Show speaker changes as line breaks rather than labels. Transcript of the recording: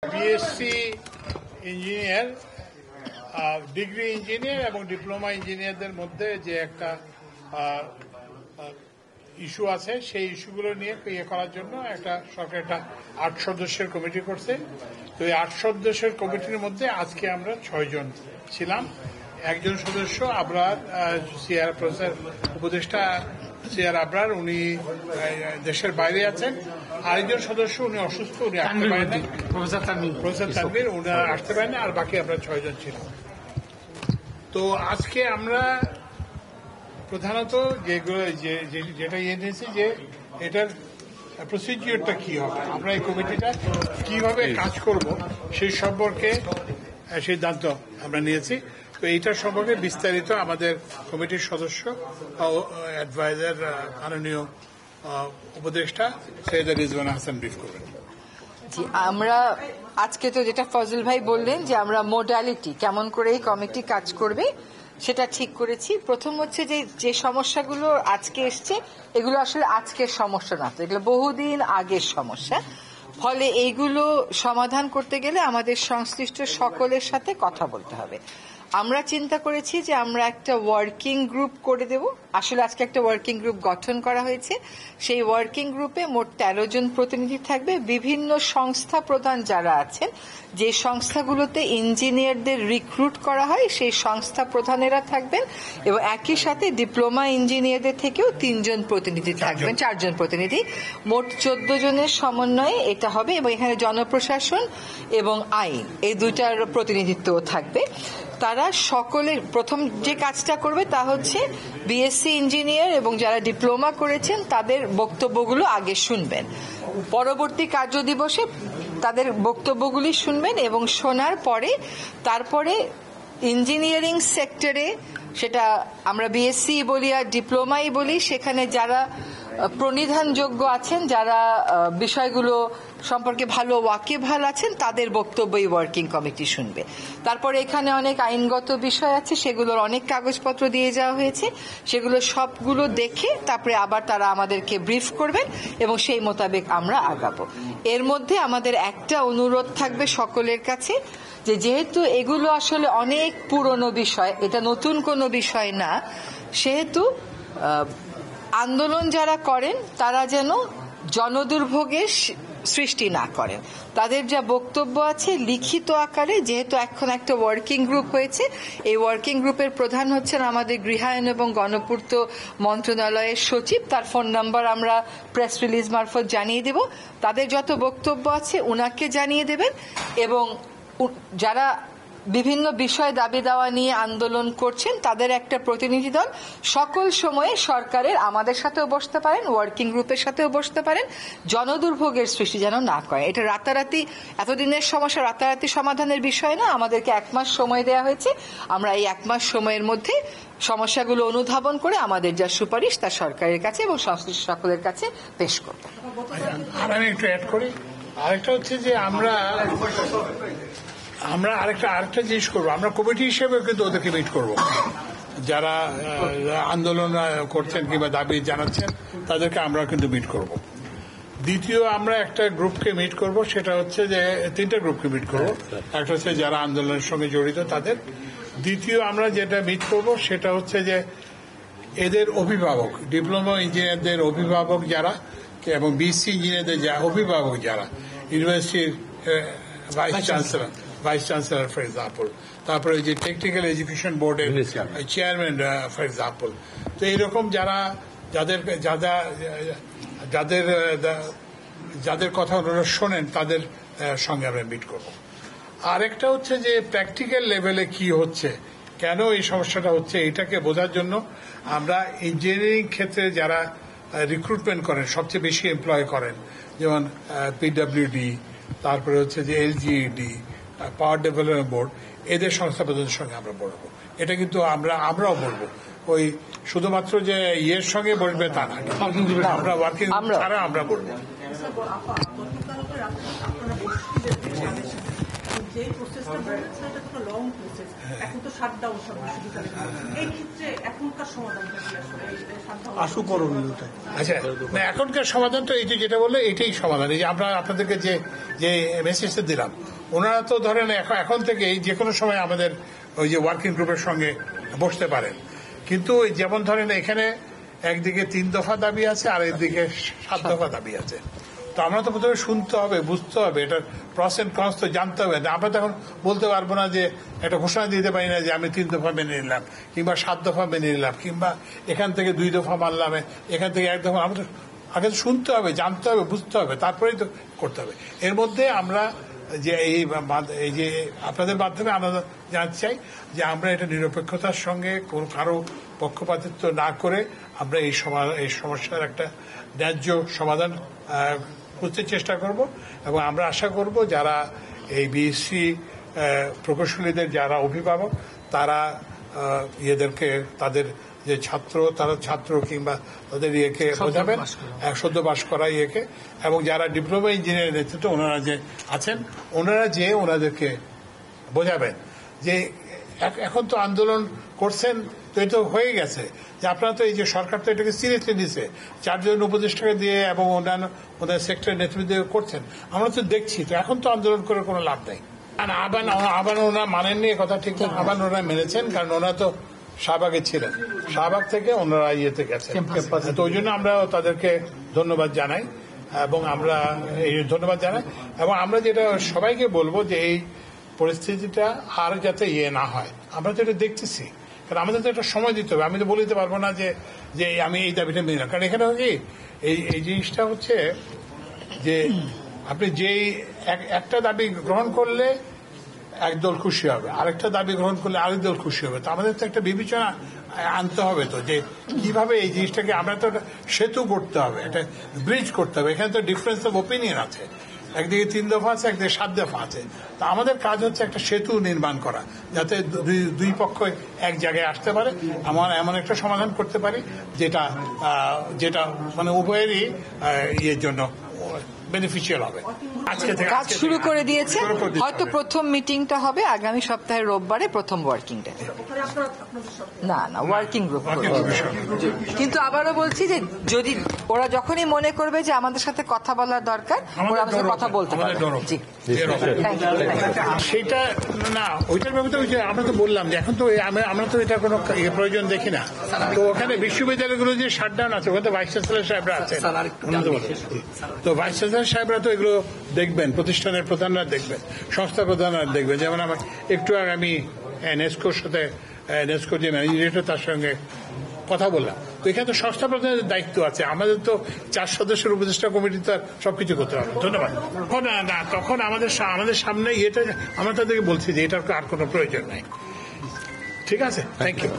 BSc engineer, degree engineer এবং diploma ইঞ্জিনিয়ারদের মধ্যে যে একটা ইস্যু আছে সেই ইস্যুগুলো নিয়ে ইয়ে করার জন্য একটা সরকার একটা ৮ সদস্যের কমিটি করছে। তো এই ৮ সদস্যের কমিটির মধ্যে আজকে আমরা ৬ জন ছিলাম। একজন সদস্য আবরার সিআর প্রফেসর উপদেষ্টা সিআর আবরার, উনি দেশের বাইরে আছেন। আরেকজন সদস্য উনি অসুস্থ, উনি আসতে পারেন না, প্রফেসর তানভীর, উনি আসতে পারেন না। আর বাকি আমরা ৬ জন ছিলাম। তো আজকে আমরা প্রধানত যেগুলো যেটা ইয়ে নিয়েছি যে এটার প্রসিডিওরটা কি হবে, আমরা এই কমিটিটা কিভাবে কাজ করব সেই সম্পর্কে সিদ্ধান্ত আমরা নিয়েছি। তো এইটার সম্পর্কে বিস্তারিত আমাদের কমিটির সদস্য অ্যাডভাইজার মাননীয় উপদেষ্টা সৈয়দ রিজওয়ানা হাসান ব্রিফ করবেন।
জি, আমরা আজকে তো যেটা ফজল ভাই বললেন যে আমরা মোডালিটি কেমন করে এই কমিটি কাজ করবে সেটা ঠিক করেছি। প্রথম হচ্ছে যে সমস্যাগুলো আজকে এসছে এগুলো আসলে আজকের সমস্যা না, তো এগুলো বহুদিন আগের সমস্যা। ফলে এইগুলো সমাধান করতে গেলে আমাদের সংশ্লিষ্ট সকলের সাথে কথা বলতে হবে। আমরা চিন্তা করেছি যে আমরা একটা ওয়ার্কিং গ্রুপ করে দেব। আসলে আজকে একটা ওয়ার্কিং গ্রুপ গঠন করা হয়েছে। সেই ওয়ার্কিং গ্রুপে মোট 13 জন প্রতিনিধি থাকবে। বিভিন্ন সংস্থা প্রধান যারা আছেন, যে সংস্থাগুলোতে ইঞ্জিনিয়ারদের রিক্রুট করা হয় সেই সংস্থা প্রধানেরা থাকবেন এবং একই সাথে ডিপ্লোমা ইঞ্জিনিয়ারদের থেকেও 3 জন প্রতিনিধি থাকবেন, 4 জন প্রতিনিধি, মোট 14 জনের সমন্বয়ে এটা হবে। এবং এখানে জনপ্রশাসন এবং আইন এই দুইটার প্রতিনিধিত্ব থাকবে। তারা সকলের প্রথম যে কাজটা করবে তা হচ্ছে বিএসসি ইঞ্জিনিয়ার এবং যারা ডিপ্লোমা করেছেন তাদের বক্তব্যগুলো আগে শুনবেন। পরবর্তী কার্যদিবসে তাদের বক্তব্যগুলি শুনবেন এবং শোনার পরে তারপরে ইঞ্জিনিয়ারিং সেক্টরে, সেটা আমরা বিএসসি বলি আর ডিপ্লোমাই বলি, সেখানে যারা প্রণিধানযোগ্য আছেন, যারা বিষয়গুলো সম্পর্কে ভালো ওয়াকিবহাল আছেন, তাদের বক্তব্য এই ওয়ার্কিং কমিটি শুনবে। তারপরে এখানে অনেক আইনগত বিষয় আছে, সেগুলোর অনেক কাগজপত্র দিয়ে যাওয়া হয়েছে, সেগুলো সবগুলো দেখে তারপরে আবার তারা আমাদেরকে ব্রিফ করবেন এবং সেই মোতাবেক আমরা আগাবো। এর মধ্যে আমাদের একটা অনুরোধ থাকবে সকলের কাছে যে যেহেতু এগুলো আসলে অনেক পুরনো বিষয়, এটা নতুন কোনো বিষয় না, সেহেতু আন্দোলন যারা করেন তারা যেন জনদুর্ভোগের সৃষ্টি না করেন। তাদের যা বক্তব্য আছে লিখিত আকারে, যেহেতু এখন একটা ওয়ার্কিং গ্রুপ হয়েছে, এই ওয়ার্কিং গ্রুপের প্রধান হচ্ছেন আমাদের গৃহায়ন এবং গণপূর্ত মন্ত্রণালয়ের সচিব, তার ফোন নাম্বার আমরা প্রেস রিলিজ মারফত জানিয়ে দেব। তাদের যত বক্তব্য আছে উনাকে জানিয়ে দেবেন এবং যারা বিভিন্ন বিষয় দাবি দাওয়া নিয়ে আন্দোলন করছেন তাদের একটা প্রতিনিধি দল সকল সময়ে সরকারের আমাদের সাথেও বসতে পারেন, ওয়ার্কিং গ্রুপের সাথেও বসতে পারেন, জনদুর্ভোগের সৃষ্টি যেন না করে। এটা রাতারাতি, এতদিনের সমস্যা রাতারাতি সমাধানের বিষয় না, আমাদেরকে 1 মাস সময় দেওয়া হয়েছে। আমরা এই 1 মাস সময়ের মধ্যে সমস্যাগুলো অনুধাবন করে আমাদের যা সুপারিশ তা সরকারের কাছে এবং সংশ্লিষ্ট সকলের কাছে পেশ করব।
আর আমি একটু অ্যাড করি, আরেকটা হচ্ছে যে আমরা আরেকটা জিনিস করবো, আমরা কমিটি হিসেবে কিন্তু ওদেরকে মিট করবো, যারা আন্দোলন করছেন কিংবা দাবি জানাচ্ছেন তাদেরকে আমরা কিন্তু মিট করব। দ্বিতীয়, আমরা একটা গ্রুপকে মিট করব, সেটা হচ্ছে যে 3টা গ্রুপকে মিট করব। একটা হচ্ছে যারা আন্দোলনের সঙ্গে জড়িত তাদের। দ্বিতীয়, আমরা যেটা মিট করব সেটা হচ্ছে যে এদের অভিভাবক, ডিপ্লোমা ইঞ্জিনিয়ারদের অভিভাবক যারা এবং বিএসসি ইঞ্জিনিয়ারদের অভিভাবক যারা, ইউনিভার্সিটির ভাইস চ্যান্সেলর ফর এক্সাম্পল, তারপরে যে টেকনিক্যাল এডুকেশন বোর্ডের চেয়ারম্যান ফর এক্সাম্পল। তো এইরকম যাদের কথা ওনারা শোনেন তাদের সঙ্গে আমরা মিট করব। আরেকটা হচ্ছে যে প্র্যাকটিক্যাল লেভেলে কি হচ্ছে, কেন এই সমস্যাটা হচ্ছে, এটাকে বোঝার জন্য আমরা ইঞ্জিনিয়ারিং ক্ষেত্রে যারা রিক্রুটমেন্ট করেন, সবচেয়ে বেশি এমপ্লয় করেন, যেমন পিডব্লিউডি, তারপরে হচ্ছে যে এলজিইডি, পাওয়ার ডেভেলপমেন্ট বোর্ড, এদের সংস্থা প্রধানের সঙ্গে আমরা বলবো। এটা কিন্তু আমরাও বলবো, ওই শুধুমাত্র যে ইয়ের সঙ্গে বলবে তা না, আমরা ওয়ার্কিং ছাড়া আমরা বলবো।
যে প্রসেসটা বললেন সেটা তো লং প্রসেস, এখন তো শাটডাউন সব বিশ্ববিদ্যালয়, এই ক্ষেত্রে এখনকার সমাধানটা কি আসলে এই শাটডাউন
আশু করণীয়টা
আচ্ছা না, এখনকার সমাধান তো এই যে যেটা বললো এটাই সমাধান। এই যে আমরা আপনাদেরকে যে যে মেসেজটা দিলাম, ওনারা তো ধরেন এখন থেকে যে কোনো সময় আমাদের ওই যে ওয়ার্কিং গ্রুপের সঙ্গে বসতে পারেন, কিন্তু যেমন ধরেন এখানে একদিকে 3 দফা দাবি আছে আর একদিকে 7 দফা দাবি আছে। তো আমরা তো প্রথমে শুনতে হবে, বুঝতে হবে, এটার প্রস এন্ড কনস তো জানতে হবে। আমরা তো এখন বলতে পারবো না যে একটা ঘোষণা দিতে পারি না যে আমি 3 দফা মেনে নিলাম কিংবা 7 দফা মেনে নিলাম কিংবা এখান থেকে 2 দফা মানলাম, এখান থেকে 1 দফা। আমরা তো আগে তো শুনতে হবে, জানতে হবে, বুঝতে হবে, তারপরেই তো করতে হবে। এর মধ্যে আমরা যে এই যে আপনাদের মাধ্যমে আমরা জানতে চাই যে আমরা এটা নিরপেক্ষতার সঙ্গে কারো পক্ষপাতিত্ব না করে আমরা এই সমস্যার একটা ন্যায্য সমাধান করতে চেষ্টা করব। এবং আমরা আশা করব যারা এই বিএসসি প্রকৌশলীদের যারা অভিভাবক তারা ইয়েদেরকে তাদের যে তারা ছাত্র কিংবা তাদের ইয়েকে বোঝাবেন, সদ্য পাস করা ইয়েকে, এবং যারা ডিপ্লোমা ইঞ্জিনিয়ারিং নেতৃত্ব ওনারা যে আছেন ওনারা যে ওনাদেরকে বোঝাবেন যে এখন তো আন্দোলন করছেন, তো এটা হয়ে গেছে যে আপনারা তো এই যে সরকার তো এটাকে সিরিয়াসলি নিছে, 4 জন উপদেষ্টাকে দিয়ে এবং অন্যান্য ওদের সেক্টরের নেতৃত্ব দিয়ে করছেন, আমরা তো দেখছি। তো এখন তো আন্দোলন করে কোনো লাভ নেই। আর আবার ওনারা মানেননি, কথা ঠিক না। আবার ওনারা মেনেছেন, কারণ ওনারা তো শাহবাগে ছিলেন, শাহবাগ থেকে ওনারা ইয়েতে গেছেন। তো ওই জন্য আমরা তাদেরকে ধন্যবাদ জানাই এবং আমরা এই ধন্যবাদ জানাই এবং আমরা যেটা সবাইকে বলবো যে এই পরিস্থিতিটা আর যাতে না হয়। আমরা তো এটা দেখতেছি, কারণ আমাদের তো একটা সময় দিতে হবে। আমি তো বলে দিতে পারবো না যে যে আমি এই দাবিটা মেনে না, কারণ এখানে কি এই জিনিসটা হচ্ছে যে আপনি যেই একটা দাবি গ্রহণ করলে একদল খুশি হবে, আরেকটা দাবি গ্রহণ করলে আরেক দল খুশি হবে। তো আমাদের তো একটা বিবেচনা আনতে হবে তো যে কিভাবে এই জিনিসটাকে আমরা তো সেতু করতে হবে, একটা ব্রিজ করতে হবে। এখানে তো ডিফারেন্স অফ ওপিনিয়ন আছে, একদিকে 3 দফা আছে, একদিকে 7 দফা আছে। তো আমাদের কাজ হচ্ছে একটা সেতু নির্মাণ করা, যাতে দুই পক্ষ এক জায়গায় আসতে পারে, আমরা এমন একটা সমাধান করতে পারি যেটা যেটা মানে উভয়েরই ইয়ের জন্য বেনিফিশিয়াল হবে। আজকে থেকে
কাজ শুরু করে দিয়েছে, হয়তো প্রথম মিটিংটা হবে আগামী সপ্তাহের রোববারে, প্রথম ওয়ার্কিং ডে। না ওয়ার্কিং গ্রুপ। কিন্তু আবারও বলছি যে যদি ওরা যখনই মনে করবে যে আমাদের সাথে কথা বলার দরকার, ওরা আমাদের সাথে কথা বলতে পারবে। জি,
সেটা না, ওইটার ব্যাপারে আমরা তো বললাম যে এখন তো আমরা তো এটা কোনো প্রয়োজন দেখি না। তো ওখানে বিশ্ববিদ্যালয়গুলো যে শাটডাউন আছে, ওখানে তো ভাইস চ্যান্সেলর সাহেবরা আছেন, তো ভাইস চ্যান্সেলর সাহেবরা তো এগুলো দেখবেন, প্রতিষ্ঠানের প্রধানরা দেখবেন, সংস্থা প্রধানরা দেখবেন। যেমন আমার একটু আগে আমি নেস্কোর সাথে নেস্কোর যে ম্যানেজার তার সঙ্গে কথা বললাম। তো এখানে তো সংস্থা প্রধানের দায়িত্ব আছে, আমাদের তো 4 সদস্যের উপদেষ্টা কমিটি তো সবকিছু করতে হবে। ধন্যবাদ। তখন আমাদের সামনে এটা আমরা তাদেরকে বলছি যে এটার আর কোনো প্রয়োজন নাই। ঠিক আছে, থ্যাংক ইউ।